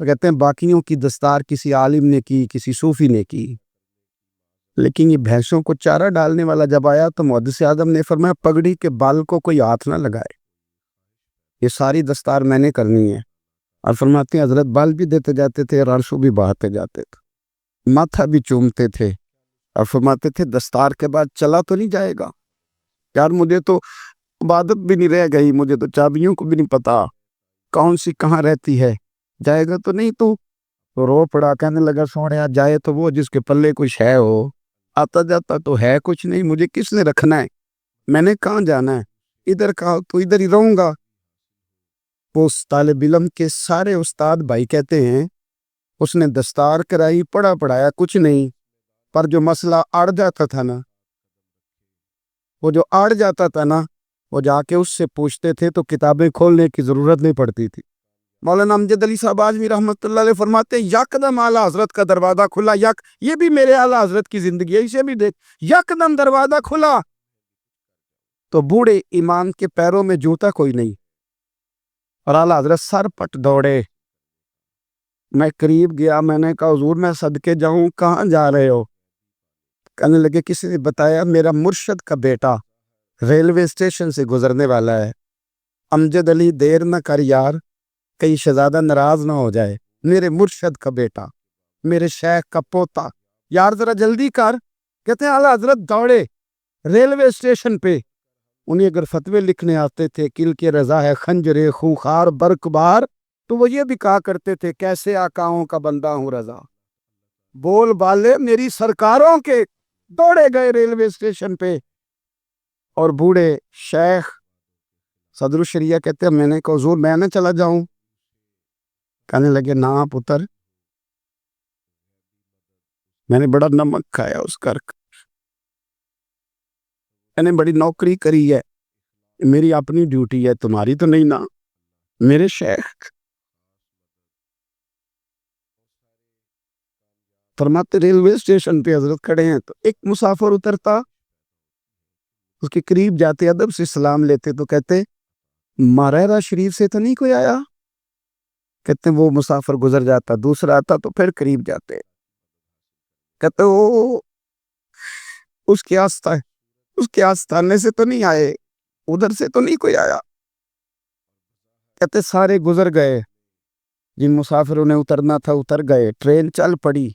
تو کہتے ہیں باقیوں کی دستار کسی عالم نے کی، کسی صوفی نے کی، لیکن یہ بھینسوں کو چارہ ڈالنے والا جب آیا تو محدث اعظم نے فرمایا پگڑی کے بال کو کوئی ہاتھ نہ لگائے، یہ ساری دستار میں نے کرنی ہے۔ اور فرماتے ہیں حضرت بال بھی دیتے جاتے تھے، رانسو بھی بہاتے جاتے تھے، ماتھا بھی چومتے تھے، اور فرماتے تھے دستار کے بعد چلا تو نہیں جائے گا یار، مجھے تو عبادت بھی نہیں رہ گئی، مجھے تو چابیوں کو بھی نہیں پتا کون سی کہاں رہتی ہے، جائے گا تو نہیں؟ تو رو پڑا، کہنے لگا سوڑیا جائے تو وہ جس کے پلے کچھ ہے ہو، آتا جاتا تو ہے کچھ نہیں، مجھے کس نے رکھنا ہے، میں نے کہاں جانا ہے، ادھر کہا تو ادھر ہی رہوں گا۔ اس طالب علم کے سارے استاد بھائی کہتے ہیں اس نے دستار کرائی، پڑھا پڑھایا کچھ نہیں، پر جو مسئلہ اڑ جاتا تھا نا، وہ جا کے اس سے پوچھتے تھے تو کتابیں کھولنے کی ضرورت نہیں پڑتی تھی۔ مولانا امجد علی صاحب اعظمی رحمۃ اللہ علیہ فرماتے ہیں یکدم اعلیٰ حضرت کا دروازہ کھلا، یہ بھی میرے اعلیٰ حضرت کی زندگی ہے، اسے بھی دیکھ، یکدم دروازہ کھلا تو بوڑھے امام کے پیروں میں جوتا کوئی نہیں، اور اعلیٰ حضرت سر پٹ دوڑے۔ میں قریب گیا، میں نے کہا حضور میں صدقے جاؤں، کہاں جا رہے ہو؟ کہنے لگے کسی نے بتایا میرا مرشد کا بیٹا ریلوے اسٹیشن سے گزرنے والا ہے، امجد علی دیر نہ کر یار، کئی شہزادہ ناراض نہ ہو جائے، میرے مرشد کا بیٹا، میرے شیخ کا پوتا، یار ذرا جلدی کر۔ کہتے ہیں اعلیٰ حضرت دوڑے ریلوے اسٹیشن پہ، انہیں اگر فتوے لکھنے آتے تھے کل کے رضا ہے خنجر خونخوار برق بار، تو وہ یہ بھی کہا کرتے تھے کیسے آقاؤں کا بندہ ہوں رضا، بول بالے میری سرکاروں کے۔ دوڑے گئے ریلوے اسٹیشن پہ، اور بوڑھے شیخ صدر الشریعہ کہتے ہیں میں نے کہا حضور میں نہ چلا جاؤں؟ کہنے لگے نہ پتر، میں نے بڑا نمک کھایا اس گھر کا، میں نے بڑی نوکری کری ہے، میری اپنی ڈیوٹی ہے، تمہاری تو نہیں نا۔ میرے شیخ فرماتے ریلوے اسٹیشن پہ حضرت کھڑے ہیں تو ایک مسافر اترتا، اس کے قریب جاتے ادب سے سلام لیتے تو کہتے ماریرا شریف سے تو نہیں کوئی آیا؟ کہتے وہ مسافر گزر جاتا، دوسرا آتا تو پھر قریب جاتے، کہتے وہ اس کے آستانے سے تو نہیں آئے، ادھر سے تو نہیں کوئی آیا؟ کہتے سارے گزر گئے، جن مسافروں نے اترنا تھا اتر گئے، ٹرین چل پڑی۔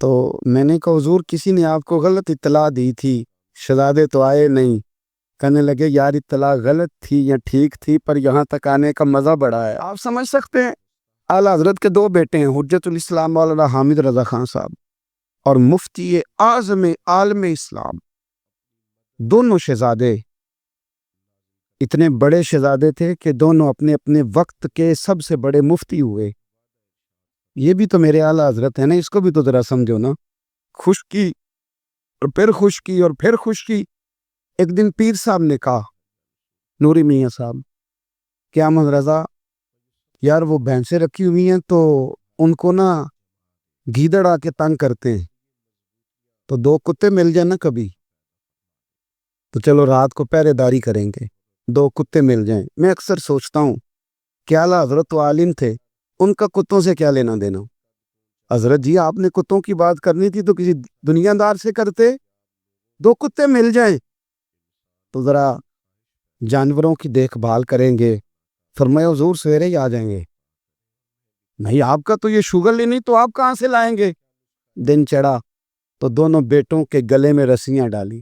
تو میں نے کہا حضور کسی نے آپ کو غلط اطلاع دی تھی، شہزادے تو آئے نہیں۔ کہنے لگے یار اطلاع غلط تھی یا ٹھیک تھی، پر یہاں تک آنے کا مزہ بڑا ہے۔ آپ سمجھ سکتے ہیں اعلیٰ حضرت کے دو بیٹے ہیں، حجت الاسلام مولانا حامد رضا خان صاحب اور مفتی اعظم عالم اسلام، دونوں شہزادے اتنے بڑے شہزادے تھے کہ دونوں اپنے اپنے وقت کے سب سے بڑے مفتی ہوئے۔ یہ بھی تو میرے اعلیٰ حضرت ہیں نا، اس کو بھی تو ذرا سمجھو نا، خشکی اور پھر خشکی اور پھر خشکی۔ ایک دن پیر صاحب نے کہا نوری میاں صاحب کہ احمد رضا یار وہ بھینسیں رکھی ہوئی ہیں تو ان کو نا گیدڑ آ کے تنگ کرتے ہیں، تو دو کتے مل جائیں نا کبھی تو چلو رات کو پہرے داری کریں گے، دو کتے مل جائیں۔ میں اکثر سوچتا ہوں کہ اعلیٰ حضرت تو عالم تھے، ان کا کتوں سے کیا لینا دینا؟ حضرت جی آپ نے کتوں کی بات کرنی تھی تو کسی دنیا دار سے کرتے، دو کتے مل جائیں تو ذرا جانوروں کی دیکھ بھال کریں گے۔ فرمایا حضور سویرے ہی آ جائیں گے۔ نہیں آپ کا تو یہ شوگر لینی، تو آپ کہاں سے لائیں گے؟ دن چڑھا تو دونوں بیٹوں کے گلے میں رسیاں ڈالی۔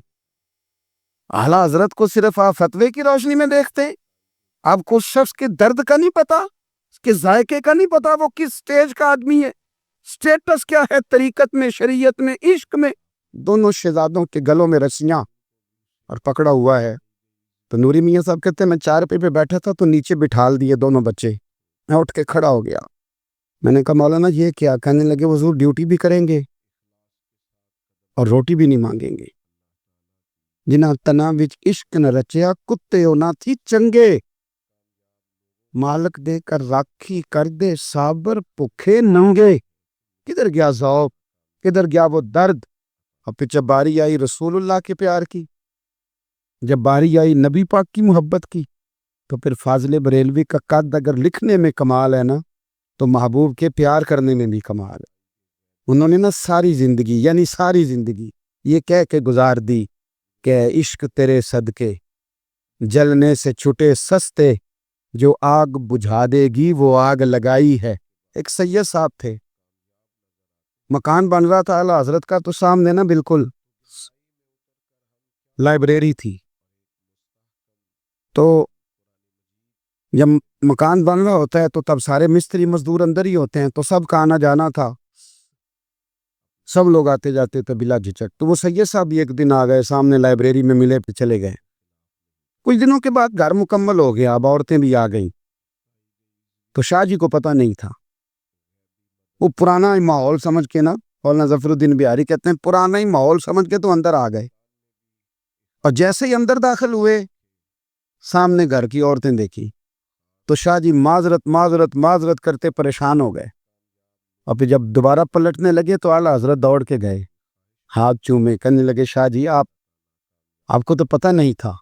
اعلیٰ حضرت کو صرف آپ فتوے کی روشنی میں دیکھتے ہیں، آپ کو اس شخص کے درد کا نہیں پتا، اس کے ذائقے کا نہیں پتا، وہ کس سٹیج کا آدمی ہے، سٹیٹس کیا ہے طریقت میں، شریعت میں، عشق میں۔ دونوں شہزادوں کے گلوں میں رسیاں اور پکڑا ہوا ہے۔ تو نوری میاں صاحب کہتے ہیں میں چارپے پہ بیٹھا تھا تو نیچے بٹھال دیے دونوں بچے، میں اٹھ کے کھڑا ہو گیا۔ میں نے کہا مولانا یہ کیا؟ کہنے لگے حضور ڈیوٹی بھی کریں گے اور روٹی بھی نہیں مانگیں گے، جنہاں تنا وچ عشق نہ رچیا کتے او نہ تھی چنگے، مالک دے کر راکھی کر دے صابر پکھے ننگے۔ کدھر گیا ذوق، کدھر گیا وہ درد؟ اب پھر جب باری آئی رسول اللہ کے پیار کی، جب باری آئی نبی پاک کی محبت کی، تو پھر فاضل بریلوی کا قد اگر لکھنے میں کمال ہے نا، تو محبوب کے پیار کرنے میں بھی کمال ہے۔ انہوں نے نا ساری زندگی یعنی ساری زندگی یہ کہہ کے گزار دی کہ عشق تیرے صدقے جلنے سے چھٹے سستے، جو آگ بجھا دے گی وہ آگ لگائی ہے۔ ایک سید صاحب تھے، مکان بن رہا تھا اعلیٰ حضرت کا، تو سامنے نا بالکل لائبریری تھی۔ تو جب مکان بن رہا ہوتا ہے تو تب سارے مستری مزدور اندر ہی ہوتے ہیں، تو سب کا آنا جانا تھا، سب لوگ آتے جاتے تھے بلا جھجک۔ تو وہ سید صاحب بھی ایک دن آ گئے، سامنے لائبریری میں ملے، پہ چلے گئے۔ کچھ دنوں کے بعد گھر مکمل ہو گیا، اب عورتیں بھی آ گئیں، تو شاہ جی کو پتہ نہیں تھا۔ وہ پرانا ہی ماحول سمجھ کے نا، مولانا ظفر الدین بہاری کہتے ہیں پرانا ہی ماحول سمجھ کے تو اندر آ گئے، اور جیسے ہی اندر داخل ہوئے سامنے گھر کی عورتیں دیکھی تو شاہ جی معذرت معذرت معذرت کرتے پریشان ہو گئے، اور پھر جب دوبارہ پلٹنے لگے تو اعلیٰ حضرت دوڑ کے گئے، ہاتھ چومے، کہنے لگے شاہ جی آپ کو تو پتہ نہیں تھا،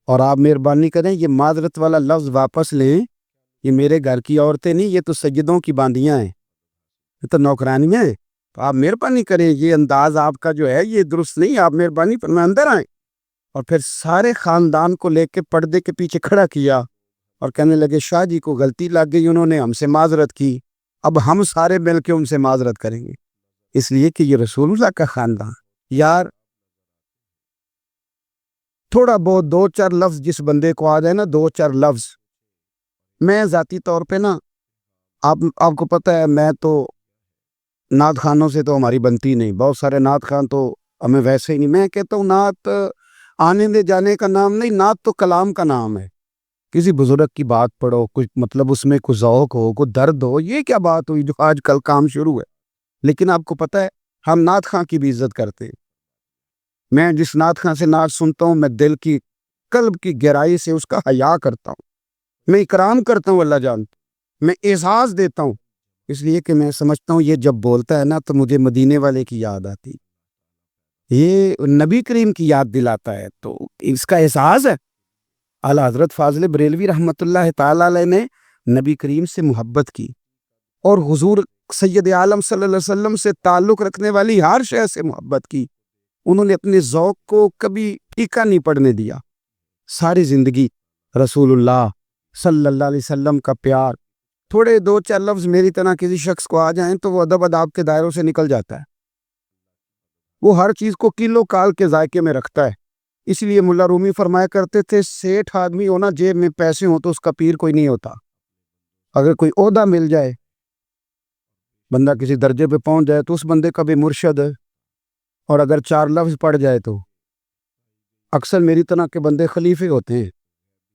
اور آپ مہربانی کریں یہ معذرت والا لفظ واپس لیں، یہ میرے گھر کی عورتیں نہیں، یہ تو سیدوں کی باندیاں ہیں، یہ تو نوکرانیاں ہیں، تو آپ مہربانی کریں، یہ انداز آپ کا جو ہے یہ درست نہیں، آپ مہربانی فرمائیں اندر آئیں۔ اور پھر سارے خاندان کو لے کے پردے کے پیچھے کھڑا کیا اور کہنے لگے شاہ جی کو غلطی لگ گئی، انہوں نے ہم سے معذرت کی، اب ہم سارے مل کے ان سے معذرت کریں گے، اس لیے کہ یہ رسول اللہ کا خاندان۔ یار تھوڑا بہت دو چار لفظ جس بندے کو آ جائے نا، دو چار لفظ، میں ذاتی طور پہ نا آپ کو پتہ ہے میں تو نعت خانوں سے تو ہماری بنتی نہیں، بہت سارے نعت خان تو ہمیں ویسے ہی نہیں، میں کہتا ہوں نعت آنے دے جانے کا نام نہیں، نعت تو کلام کا نام ہے۔ کسی بزرگ کی بات پڑھو، کچھ مطلب اس میں کوئی ذوق ہو، کوئی درد ہو، یہ کیا بات ہوئی جو آج کل کام شروع ہے۔ لیکن آپ کو پتہ ہے ہم نعت خان کی بھی عزت کرتے ہیں۔ میں جس نعت خان سے نعت سنتا ہوں میں دل کی قلب کی گہرائی سے اس کا حیا کرتا ہوں، میں اکرام کرتا ہوں، اللہ جانتا، میں اعزاز دیتا ہوں، اس لیے کہ میں سمجھتا ہوں یہ جب بولتا ہے نا تو مجھے مدینے والے کی یاد آتی، یہ نبی کریم کی یاد دلاتا ہے، تو اس کا احساس ہے۔ اعلیٰ حضرت فاضل بریلوی رحمۃ اللہ تعالی علیہ نے نبی کریم سے محبت کی، اور حضور سید عالم صلی اللہ علیہ وسلم سے تعلق رکھنے والی ہر شے سے محبت کی۔ انہوں نے اپنے ذوق کو کبھی پھیکا نہیں پڑنے دیا، ساری زندگی رسول اللہ صلی اللہ علیہ وسلم کا پیار۔ تھوڑے دو چار لفظ میری طرح کسی شخص کو آ جائیں تو وہ ادب اداب کے دائروں سے نکل جاتا ہے، وہ ہر چیز کو کلو کال کے ذائقے میں رکھتا ہے۔ اس لیے ملا رومی فرمایا کرتے تھے سیٹھ آدمی ہونا جیب میں پیسے ہوں تو اس کا پیر کوئی نہیں ہوتا۔ اگر کوئی عہدہ مل جائے، بندہ کسی درجے پہ پہنچ جائے تو اس بندے کا بھی مرشد ہے، اور اگر چار لفظ پڑھ جائے تو اکثر میری طرح کے بندے خلیفے ہوتے ہیں،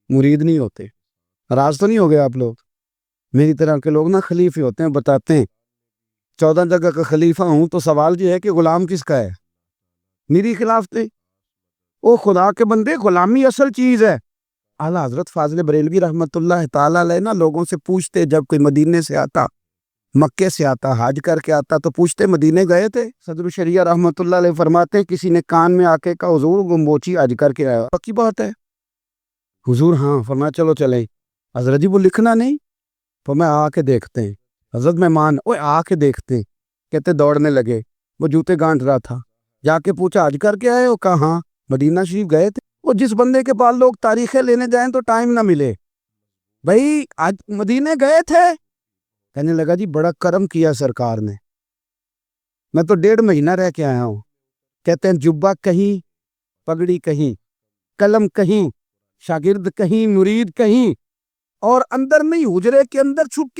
مرید نہیں ہوتے۔ راز تو نہیں ہو گیا آپ لوگ، میری طرح کے لوگ نا خلیفے ہوتے ہیں، بتاتے ہیں 14 جگہ کا خلیفہ ہوں تو سوال یہ ہے کہ غلام کس کا ہے؟ میری خلاف تھے او خدا کے بندے، غلامی اصل چیز ہے۔ اعلیٰ حضرت فاضل بریلوی رحمۃ اللہ تعالی علیہ نا لوگوں سے پوچھتے، جب کوئی مدینے سے آتا، مکے سے آتا، حج کر کے آتا تو پوچھتے مدینے گئے تھے؟ صدر الشریعہ رحمۃ اللہ علیہ فرماتے ہیں کسی نے کان میں آ کے کہا حضور گمبوچی حج کر کے آیا، پکی بات ہے حضور؟ ہاں۔ فرمایا چلو چلیں۔ حضرت جی وہ لکھنا نہیں؟ تو میں آ کے دیکھتے ہیں۔ حضرت مہمان اوے آ کے دیکھتے ہیں، کہتے دوڑنے لگے، وہ جوتے گانٹ رہا تھا، جا کے پوچھا حج کر کے آئے ہو؟ کہا ہاں۔ مدینہ شریف گئے تھے؟ وہ جس بندے کے پاس لوگ تاریخیں لینے جائیں تو ٹائم نہ ملے، بھائی آج مدینے گئے تھے؟ کہنے لگا جی بڑا کرم کیا سرکار نے، میں تو 1.5 مہینہ رہ کے آیا ہوں۔ کہتے ہیں جبہ کہیں، پگڑی کہیں، قلم کہیں، شاگرد کہیں، مرید کہیں، اور اندر نہیں حجرے کے اندر چھپ